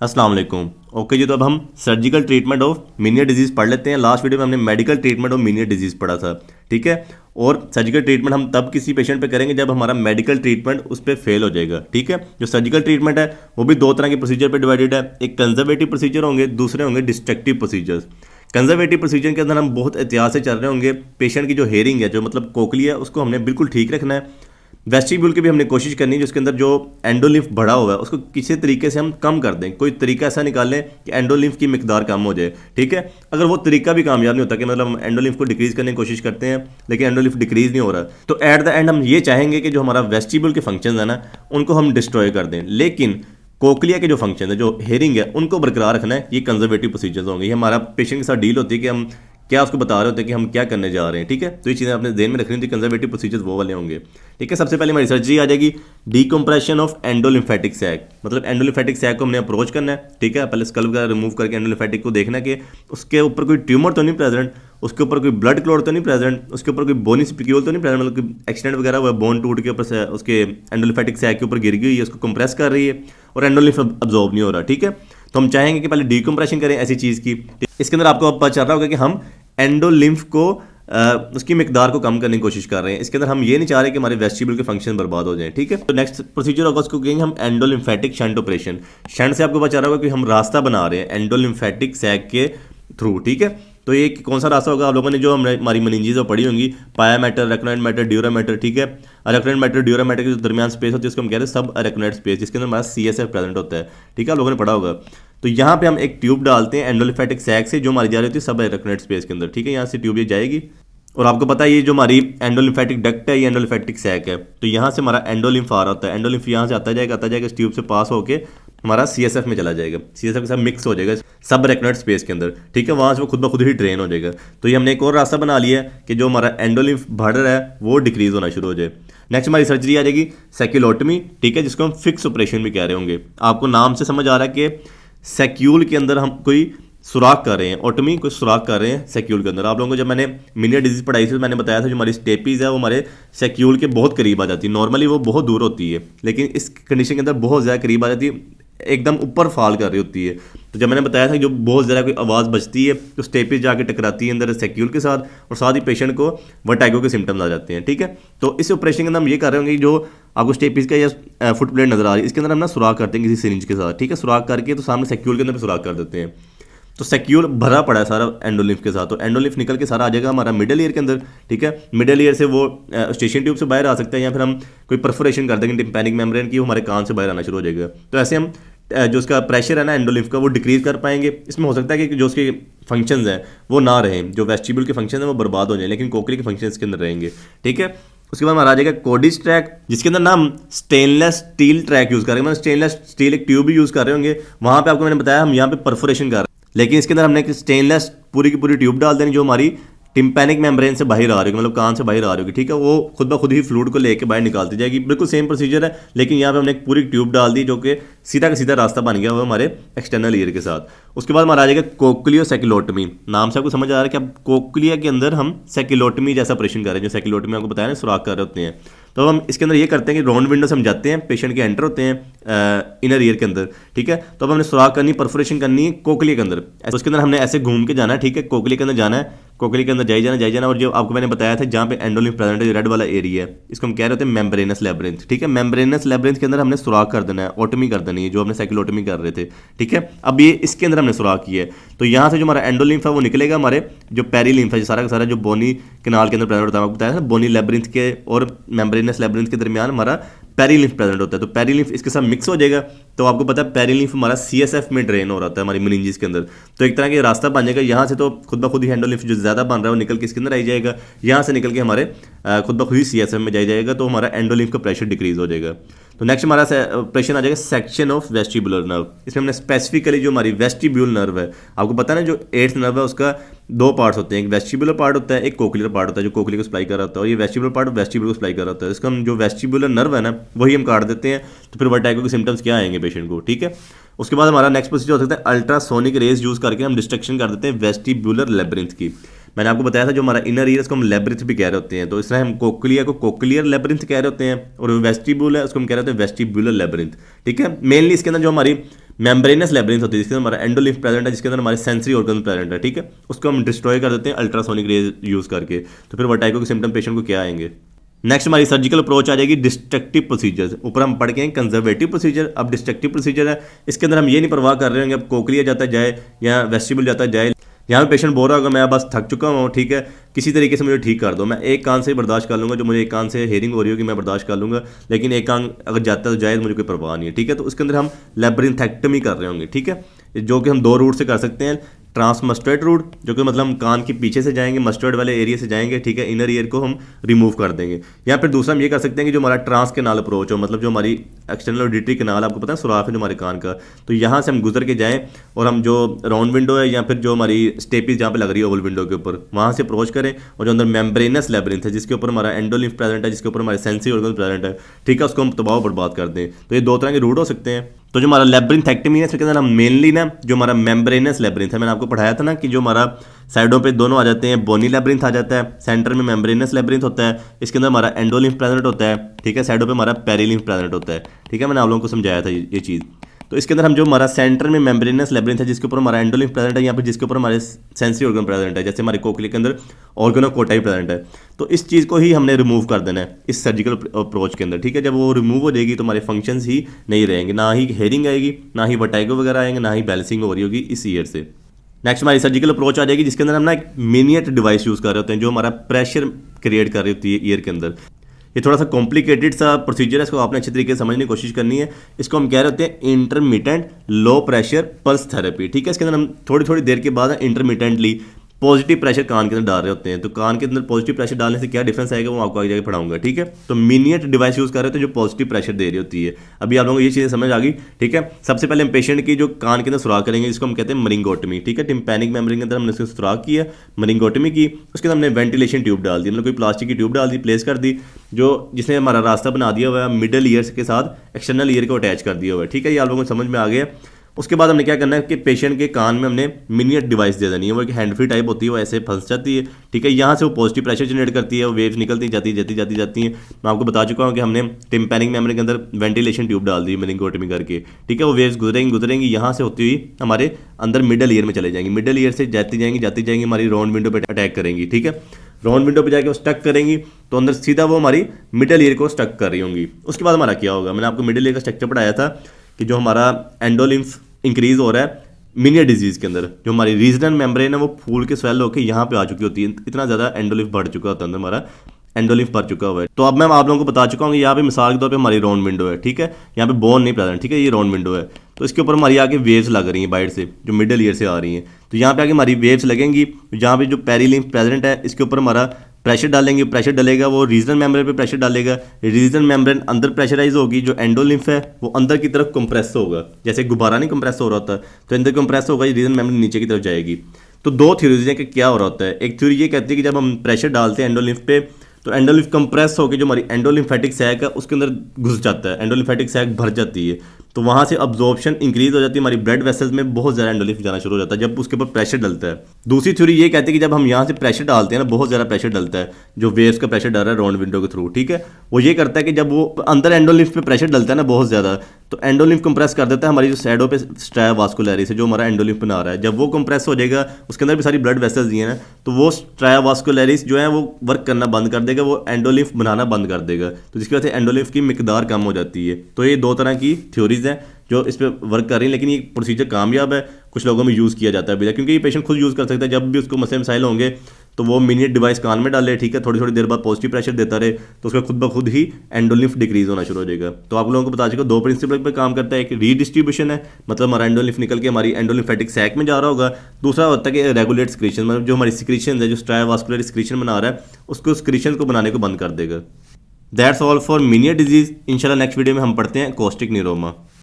अस्सलाम वालेकुम। ओके जी, तो अब हम surgical treatment of Meniere disease पढ़ लेते हैं। लास्ट वीडियो में हमने medical treatment of Meniere disease पढ़ा था, ठीक है। और सर्जिकल ट्रीटमेंट हम तब किसी पेशेंट पे करेंगे जब हमारा मेडिकल ट्रीटमेंट उस पर फेल हो जाएगा, ठीक है। जो सर्जिकल ट्रीटमेंट है वो भी दो तरह के प्रोसीजर पे डिवाइडेड है। एक कंजर्वेटिव प्रोसीजर होंगे, दूसरे होंगे डिस्ट्रक्टिव प्रोसीजर्स। कंजर्वेटिव प्रोसीजर के अंदर हम बहुत एहतियात से चल रहे होंगे। पेशेंट की जो हेयरिंग है, जो मतलब कोकलिया है, उसको हमने बिल्कुल ठीक रखना है। वेस्टिब्यूल की भी हमने कोशिश करनी है जिसके अंदर जो एंडोलिम्फ बढ़ा हुआ है उसको किसी तरीके से हम कम कर दें। कोई तरीका ऐसा निकाल लें कि एंडोलिम्फ की मिकदार कम हो जाए, ठीक है। अगर वो तरीका भी कामयाब नहीं होता कि मतलब हम एंडोलिम्फ को डिक्रीज करने की कोशिश करते हैं लेकिन एंडोलिम्फ डिक्रीज नहीं हो रहा, तो एट द एंड हम ये चाहेंगे कि जो हमारा वेस्टिब्यूल के फंक्शन है ना, उनको हम डिस्ट्रॉय कर दें। लेकिन कोकलिया के जो फंक्शन है, जो हेयरिंग है, उनको बरकरार रखना है। ये कंजर्वेटिव प्रोसीजर्स होंगे। ये हमारा पेशेंट के साथ डील होती है कि हम क्या उसको बता रहे होते हैं कि हम क्या करने जा रहे हैं, ठीक है। तो ये चीज़ें अपने ध्यान में रखनी थी। कंजर्वेटिव प्रोसीजर्स वो वाले होंगे, ठीक है। सबसे पहले हमारी सर्जरी आ जाएगी डीकम्प्रेशन ऑफ एंडोलिम्फेटिक सैक। मतलब एंडोलिम्फेटिक सैक को हमने अप्रोच करना है, ठीक है। पहले स्कल वगैरह रिमूव करके एंडोलिम्फेटिक को देखना है कि उसके ऊपर कोई ट्यूमर तो नहीं प्रेजेंट, उसके ऊपर कोई ब्लड क्लॉट तो नहीं प्रेजेंट, उसके ऊपर कोई बोनी स्पिक्यूल तो नहीं प्रेजेंट, मतलब कोई एक्सीडेंट वगैरह हुआ, बोन टूट के ऊपर से उसके एंडोलिम्फेटिक सैक के ऊपर गिर गई है, उसको कंप्रेस कर रही है और एंडोलिम्फ अब्जॉर्ब नहीं हो रहा, ठीक है। तो हम चाहेंगे कि पहले डीकम्प्रेशन करें ऐसी चीज़ की। इसके अंदर आपको अब पता चल रहा होगा कि हम एंडोलिम्फ को उसकी मिकदार को कम करने की कोशिश कर रहे हैं। इसके अंदर हम ये नहीं चाह रहे कि हमारे वेस्टिब्यूल के फंक्शन बर्बाद हो जाए, ठीक है। तो नेक्स्ट प्रोसीजर होगा, उसको कहेंगे हम एंडोलिम्फेटिक शंट ऑपरेशन। शंट से आपको पता चल रहा होगा कि हम रास्ता बना रहे हैं एंडोलिम्फेटिक सैक के थ्रू, ठीक है। तो ये कौन सा रास्ता होगा? आप लोगों ने जो हमारी मेनिंजेस पढ़ी होंगी, पाया matter, arachnoid matter, dura mater, ठीक है। अरेक्नॉइड मैटर ड्यूरा मैटर के जो दरमियान स्पेस होती है उसको हम कहते हैं सब अरेक्नॉइड स्पेस, जिसके अंदर हमारा CSF प्रेजेंट होता है, ठीक है। आप लोगों ने पढ़ा होगा। तो यहाँ पे हम एक ट्यूब डालते हैं एंडोलिम्फेटिक सैक से जो हमारी जा रही होती है सब अरेक्नॉइड स्पेस के अंदर, ठीक है। यहाँ से ट्यूब ये जाएगी और आपको पता है ये जो हमारी एंडोलिम्फेटिक डक्ट है, ये एंडोलिम्फेटिक सैक है। तो यहाँ से हमारा एंडोलिम्फ आ रहा होता है। एंडोलिम्फ यहाँ से आता जाएगा इस ट्यूब से पास होकर हमारा CSF में चला जाएगा। CSF के साथ मिक्स हो जाएगा सब अरेक्नॉइड स्पेस के अंदर, ठीक है। वहाँ से वो खुद ब खुद ही ड्रेन हो जाएगा। तो ये हमने एक और रास्ता बना लिया है कि जो हमारा एंडोलिम्फ बढ़ रहा है वो डिक्रीज होना शुरू हो जाए। नेक्स्ट हमारी सर्जरी आ जाएगी सेक्युलोटमी, ठीक है, जिसको हम फिक्स ऑपरेशन भी कह रहे होंगे। आपको नाम से समझ आ रहा है कि सेक्यूल के अंदर हम कोई सुराख कर रहे हैं, ओटमी कोई सुराख कर रहे हैं सेक्यूल के अंदर। आप लोगों को जब मैंने मीनियर डिजीज पढ़ाई थी तो मैंने बताया था जो हमारी स्टेपीज है वो हमारे सेक्यूल के बहुत करीब आ जाती है। नॉर्मली वो बहुत दूर होती है, लेकिन इस कंडीशन के अंदर बहुत ज़्यादा करीब आ जाती है, एकदम ऊपर फॉल कर रही होती है। तो जब मैंने बताया था कि जो बहुत ज़्यादा कोई आवाज़ बजती है तो स्टेपीज जाके टकराती है अंदर सेक्यूल के साथ और साथ ही पेशेंट को वर्टाइगो के सिम्टम्स आ जाते हैं, ठीक है। तो इस ऑपरेशन के अंदर हम ये कर रहे होंगे, जो आपको स्टेपीज का या फुट प्लेट नजर आ रही है इसके अंदर हम ना सुराख करते हैं किसी सिरिंज के साथ, ठीक है। सुराख करके तो सामने सेक्यूल के अंदर भी सुराख कर देते हैं। तो सेक्यूल भरा पड़ा है सारा एंडोलिम्फ के साथ, तो एंडोलिम्फ निकल के सारा आ जाएगा हमारा मिडल ईयर के अंदर, ठीक है। मिडल ईयर से वो स्टेशन ट्यूब से बाहर आ सकता है या फिर हम कोई परफोरेशन कर देंगे टिम्पैनिक मेम्ब्रेन की, वो हमारे कान से बाहर आना शुरू हो जाएगा। तो ऐसे हम जो उसका प्रेशर है ना एंडोलिम्फ का वो डिक्रीज कर पाएंगे। इसमें हो सकता है कि जो उसके फंक्शंस हैं वो ना रहें, जो वेस्टिब्यूल के फंक्शन हैं वो बर्बाद हो जाए, लेकिन कोकली के फंक्शन इसके अंदर रहेंगे, ठीक है। उसके बाद हमारा आ जाएगा कोडिस ट्रैक, जिसके अंदर ना हम स्टेनलेस स्टील ट्रैक यूज़ करेंगे। मतलब स्टेनलेस स्टील एक ट्यूब भी यूज़ कर रहे होंगे। वहाँ पे आपको मैंने बताया हम यहाँ पे परफोरेशन कर रहे हैं, लेकिन इसके अंदर हमने एक स्टेनलेस पूरी की पूरी ट्यूब डाल देनी जो हमारी टिम्पैनिक मेम्ब्रेन से बाहर आ रही होगी, मतलब कान से बाहर आ रही होगी, ठीक है। वो खुद ब खुद ही फ्लूइड को लेके बाहर निकालती जाएगी। बिल्कुल सेम प्रोसीजर है, लेकिन यहाँ पे हमने एक पूरी ट्यूब डाल दी जो कि सीधा का सीधा रास्ता बन गया वो हमारे एक्सटर्नल ईयर के साथ। उसके बाद हमारा आ जाएगा कोक्लियो सेक्युलोटमी। नाम से आपको समझ आ रहा है कि अब कोक्लिया के अंदर हम सेक्युलोटमी जैसा ऑपरेशन कर रहे हैं। जो सेक्युलोटमी आपको बताया ना सुराख कर रहे होते हैं, तो हम इसके अंदर ये करते हैं कि राउंड विंडो से हम जाते हैं, पेशेंट के एंटर होते हैं इनर ईयर के अंदर, ठीक है। तो अब हमने सुराख करनी, परफोरेशन करनी है कोकली के अंदर। तो उसके अंदर हमने ऐसे घूम के जाना है, ठीक है। कोकली के अंदर जाना है, कोकली के अंदर जाई जाना। और जो आपको मैंने बताया था जहाँ पे एंडोलिम्फ प्रेजेंट है, रेड वाला एरिया है, इसको हम कह रहे होते हैं मेम्ब्रेनस लेब्रिंथ, ठीक है। मेम्ब्रेनस लेब्रिंथ के अंदर हमने सुराख कर देना है, ओटमी कर देनी है जो हमने सेक्युलोटमी कर रहे थे, ठीक है। अब ये इसके अंदर हमने सुराख किया है, तो यहाँ से जो हमारा एंडोलिम्फ है वो निकलेगा हमारे जो पेरीलिम्फ है, सारा का सारा जो बोनी कैनाल के अंदर प्रेजेंट होता है। आपको बताया था बोनी लेब्रिंथ के और मेम्ब्रेनस लेब्रिंथ के दरमियान हमारा पेरीलिम्फ प्रेजेंट होता है। तो पेरीलिम्फ इसके साथ मिक्स हो जाएगा। तो आपको पता है पेरीलिम्फ हमारा CSF में ड्रेन हो रहा है हमारी मेनिंजेस के अंदर। तो एक तरह का रास्ता बन जाएगा यहाँ से, तो खुद ब खुद ही एंडोलिम्फ जो ज़्यादा बन रहा है वो निकल के इसके अंदर आई जाएगा, यहाँ से निकल के हमारे खुद ब खुद ही CSF में जाएगा। तो हमारा एंडोलिम्फ का प्रेशर डिक्रीज हो जाएगा। तो नेक्स्ट हमारा ऑपरेशन आ जाएगा सेक्शन ऑफ वेस्टिबुलर नर्व। इसमें हमने स्पेसिफिकली जो हमारी वेस्टिब्यूल नर्व है, आपको पता है ना जो 8th नर्व है उसका दो पार्ट्स होते हैं, एक वेस्टिबुलर पार्ट होता है, एक कोक्लियर पार्ट होता है जो कोकली को सप्लाई कर रहा होता है, और ये वेस्टिबुलर पार्ट वेस्टिब्यूल को सप्लाई कर रहा होता है। इसका हम जो वेस्टिबुलर नर्व है ना वही हम काट देते हैं, तो फिर वर्टाइगो के सिम्टम्स क्या आएंगे पेशेंट को, ठीक है। उसके बाद हमारा नेक्स्ट प्रोसीजर हो सकता है अल्ट्रासोनिक रेज यूज़ करके हम डिस्ट्रक्शन कर देते हैं वेस्टिबुलर लेब्रिंथ की। मैंने आपको बताया था जो हमारा इनर ईयर उसको हम लेब्रिंथ भी कह रहे होते हैं, तो इसमें हम कोक्लिया को कोक्लियर लेब्रिंथ कह रहे होते हैं और वेस्टिब्यूल है उसको हम कह रहे होते हैं वेस्टिबुलर लेब्रिंथ, ठीक है। मेनली इसके अंदर जो हमारी मेम्ब्रेनस लेब्रिंथ होती है जिसके अंदर हमारा एंडोलिम्फ प्रेजेंट है, जिसके अंदर हमारे सेंसरी ऑर्गन प्रेजेंट है, ठीक है। उसको हम डिस्ट्रॉय कर देते हैं अल्ट्रासोनिक रेज यूज़ करके। तो फिर वर्टाइगो के सिम्टम पेशेंट को क्या आएंगे। नेक्स्ट हमारी सर्जिकल अप्रोच आ जाएगी डिस्ट्रक्टिव प्रोसीजर। ऊपर हम पढ़ के हैं कंजर्वेटिव प्रोसीजर, अब डिस्ट्रक्टिव प्रोसीजर है। इसके अंदर हम ये नहीं परवाह कर रहे होंगे अब कोकलिया जाता जाए या वेस्टिबुल जाता जाए। यहाँ पे पेशेंट बोल रहा होगा मैं बस थक चुका हूँ, ठीक है, किसी तरीके से मुझे ठीक कर दो, मैं एक कान से बर्दाश्त कर लूँगा, जो मुझे एक कान से हेयरिंग हो रही होगी मैं बर्दाश्त कर लूँगा, लेकिन एक कान अगर जाता है तो जाए, मुझे कोई परवाह नहीं है, ठीक है। तो उसके अंदर हम लैब्रिन्थेक्टमी कर रहे होंगे, ठीक है, जो कि हम दो रूट से कर सकते हैं। ट्रांसमस्टर्ड रूट, जो कि मतलब हम कान के पीछे से जाएंगे, मस्टर्ड वाले एरिया से जाएंगे, ठीक है, इनर ईयर को हम रिमूव कर देंगे। या फिर दूसरा हम ये कर सकते हैं कि जो हमारा ट्रांस कैनाल अप्रोच हो, मतलब जो हमारी एक्सटर्नल ऑडिटरी कैनाल, आपको पता है सुराख है जो हमारे कान का, तो यहाँ से हम गुजर के जाएं और हम जो राउंड विंडो है या फिर जो हमारी स्टेपीज जहाँ पे लग रही है ओवल विंडो के ऊपर, वहाँ से अप्रोच करें, और जो अंदर मेम्ब्रेनस लेब्रिन्थ है जिसके ऊपर हमारा एंडोलिम्फ प्रेजेंट है, जिसके ऊपर हमारे सेंसरी ऑर्गन प्रेजेंट है, ठीक है, उसको हम तबाह बर्बाद कर दें। तो ये दो तरह के रूट हो सकते हैं। तो जो हमारा लेब्रिन्थेक्टमी है इसके अंदर हम मेनली ना जो हमारा मेम्ब्रेनस लेब्रिन्थ है, मैंने आपको पढ़ाया था ना कि जो हमारा साइडों पे दोनों आ जाते हैं, बोनी लेब्रिन्थ आ जाता है, सेंटर में मेम्ब्रेनस लेब्रिन्थ होता है, इसके अंदर हमारा एंडोलिम्फ प्रेजेंट होता है, ठीक है, साइडों पे हमारा पेरिलिम्फ प्रेजेंट होता है, ठीक है, मैंने आप लोगों को समझाया था ये चीज़। तो इसके अंदर हम जो हमारा सेंटर में मेम्ब्रेनस लेब्रिन्थ है जिसके ऊपर हमारा एंडोलिम्फ प्रेजेंट है, यहाँ पर जिसके ऊपर हमारे सेंसरी ऑर्गन प्रेजेंट है, जैसे हमारे कोकली के अंदर ऑर्गन ऑफ कोटाई प्रेजेंट है, तो इस चीज़ को ही हमने रिमूव कर देना है इस सर्जिकल अप्रोच के अंदर, ठीक है। जब वो रिमूव हो जाएगी तो हमारे फंक्शंस ही नहीं रहेंगे, ना ही हेयरिंग आएगी, ना ही वर्टाइगो वगैरह आएंगे, ना ही बैलेंसिंग हो रही होगी इस ईयर से। नेक्स्ट हमारी सर्जिकल अप्रोच आ जाएगी जिसके अंदर हम ना एक मिनिएट डिवाइस यूज़ कर रहे होते हैं जो हमारा प्रेशर क्रिएट कर रही होती है ईयर के अंदर। ये थोड़ा सा कॉम्प्लिकेटेड सा प्रोसीजर है, इसको आपने अच्छे तरीके से समझने की कोशिश करनी है। इसको हम कह रहे होते हैं intermittent low pressure pulse therapy, ठीक है। इसके अंदर हम थोड़ी थोड़ी देर के बाद इंटरमिटेंटली पॉजिटिव प्रेशर कान के अंदर डाल रहे होते हैं। तो कान के अंदर पॉजिटिव प्रेशर डालने से क्या डिफरेंस आएगा वो आपको आगे जाके पढ़ाऊंगा, ठीक है। तो मिनिएट डिवाइस यूज़ कर रहे होते हैं जो पॉजिटिव प्रेशर दे रही होती है। अभी आप लोगों को ये चीज़ें समझ आ गई, ठीक है। सबसे पहले हम पेशेंट की जो कान के अंदर सुराख करेंगे जिसको हम कहते हैं मरिंगोटमी, ठीक है। टिम्पैनिक मेम्ब्रेन के अंदर हमने उसको सुराख किया, मरिंगोटमी की, उसके अंदर हमने वेंटिलेशन ट्यूब डाल दी, मतलब कोई प्लास्टिक की ट्यूब डाल दी, प्लेस कर दी, जो जिसने हमारा रास्ता बना दिया हुआ है मिडल ईयर के साथ एक्सटर्नल ईयर को अटैच कर दिया हुआ है, ठीक है। ये आप लोगों को समझ में आ गया। उसके बाद हमने क्या करना है कि पेशेंट के कान में हमने मिनिएट डिवाइस दे देनी है, वो एक हैंड फ्री टाइप होती है, वो ऐसे फंस जाती है, ठीक है। यहाँ से वो पॉजिटिव प्रेशर जनरेट करती है, वो वेव्स निकलती जाती जाती हैं। मैं आपको बता चुका हूँ कि हमने टिम्पैनिक मेम्ब्रेन के अंदर वेंटिलेशन ट्यूब डाल दी मेनिंगोटमी करके, ठीक है। वो वेव्स गुजरेंगी यहाँ से होती हुई हमारे अंदर मिडल ईयर में चले जाएंगी, मिडल ईयर से जाती जाएंगी हमारी राउंड विंडो पर अटैक करेंगी, ठीक है। राउंड विंडो पे जाके वो स्टक करेंगी तो अंदर सीधा वो हमारी मिडल ईयर को स्टक कर रही होंगी। उसके बाद हमारा क्या होगा, मैंने आपको मिडल ईयर का स्ट्रक्चर पढ़ाया था कि जो हमारा एंडोलिम्फ इंक्रीज हो रहा है मिनिया डिजीज़ के अंदर, जो हमारी रीजनल मेम्ब्रेन है वो फूल के स्वेल होकर यहाँ पे आ चुकी होती है, इतना ज़्यादा एंडोलिम्फ बढ़ चुका होता है अंदर हमारा, एंडोलिम्फ भर चुका हुआ है। तो अब मैं आप लोगों को बता चुका हूँ कि यहाँ पे मिसाल के तौर पे हमारी राउंड विंडो है, ठीक है, यहाँ पे बोन नहीं प्रेजेंट, ठीक है, ये राउंड विंडो है। तो इसके ऊपर हमारी आगे वेव्स लग रही हैं बाहर से जो मिडल ईयर से आ रही हैं, तो यहाँ पे आगे हमारी वेव्स लगेंगी, जहाँ पे जो पेरिलिम्फ प्रेजेंट है इसके ऊपर हमारा प्रेशर डालेंगे, प्रेशर डलेगा, वो रीजनल मेम्ब्रेन पे प्रेशर डालेगा, रीजनल मेम्ब्रेन अंदर प्रेशराइज होगी, जो एंडोलिम्फ है वो अंदर की तरफ कंप्रेस होगा, जैसे गुब्बारा नहीं कंप्रेस हो रहा होता तो अंदर कंप्रेस होगा, रीजनल मेम्ब्रेन नीचे की तरफ जाएगी। तो दो थ्योरीज हैं कि क्या हो रहा होता है। एक थ्योरी ये कहती है कि जब हम प्रेशर डालते हैं एंडोलिम्फ पे तो एंडोलिम्फ कंप्रेस होकर जो हमारी एंडोलिम्फेटिक सैक है उसके अंदर घुस जाता है, एंडोलिम्फेटिक सैक भर जाती है, तो वहाँ से अब्जॉर्प्शन इंक्रीज हो जाती है, हमारी ब्लड वेसल्स में बहुत ज़्यादा एंडोलिम्फ जाना शुरू हो जाता है जब उसके ऊपर प्रेशर डलता है। दूसरी थ्योरी ये कहती है कि जब हम यहाँ से प्रेशर डालते हैं ना, बहुत ज़्यादा प्रेशर डलता है, जो वेव्स का प्रेशर डल रहा है राउंड विंडो के थ्रू, ठीक है, वो ये करता है कि जब वो अंदर एंडोलिम्फ पे प्रेशर डलता है ना बहुत ज़्यादा, तो एंडोलिम्फ कंप्रेस कर देता है हमारी जो साइडों पे स्ट्राया वास्कुलरिस है, जो हमारा एंडोलिम्फ बना रहा है, जब वो कंप्रेस हो जाएगा उसके अंदर भी सारी ब्लड वेसल्स दी हैं ना, तो वो स्ट्राया वास्कुलरिस जो है वो वर्क करना बंद कर देगा, वो एंडोलिम्फ बनाना बंद कर देगा, तो जिसकी वजह से एंडोलिम्फ की मिकदार कम हो जाती है। तो ये दो तरह की थ्योरीज हैं जो इस पर वर्क कर रही हैं, लेकिन ये प्रोसीजर कामयाब है, कुछ लोगों में यूज़ किया जाता है क्योंकि ये पेशेंट खुद यूज़ कर सकता है। जब भी उसको मसले मसाइल होंगे तो वो मिनिएट डिवाइस कान में डाले, ठीक है, थोड़ी थोड़ी देर बाद पॉजिटिव प्रेशर देता रहे, तो उसका खुद ब खुद ही एंडोलिम्फ डिक्रीज होना शुरू हो जाएगा। तो आप लोगों को बता चुका दो प्रिंसिपल पर काम करता है, एक रीडिस्ट्रीब्यूशन है, मतलब हमारा एंडोलिम्फ निकल के हमारी एंडोलिम्फेटिक सैक में जा रहा होगा, दूसरा होता है कि रेगुलेट स्क्रीशन, मतलब जो हमारी स्क्रीशन है, जो स्ट्राया वास्कुलर स्क्रीशन बना रहा है उसको स्क्रीशन को बनाने को बंद कर देगा। That's all for Meniere disease. इंशाल्लाह नेक्स्ट वीडियो में हम पढ़ते हैं कॉस्टिक न्यूरोमा।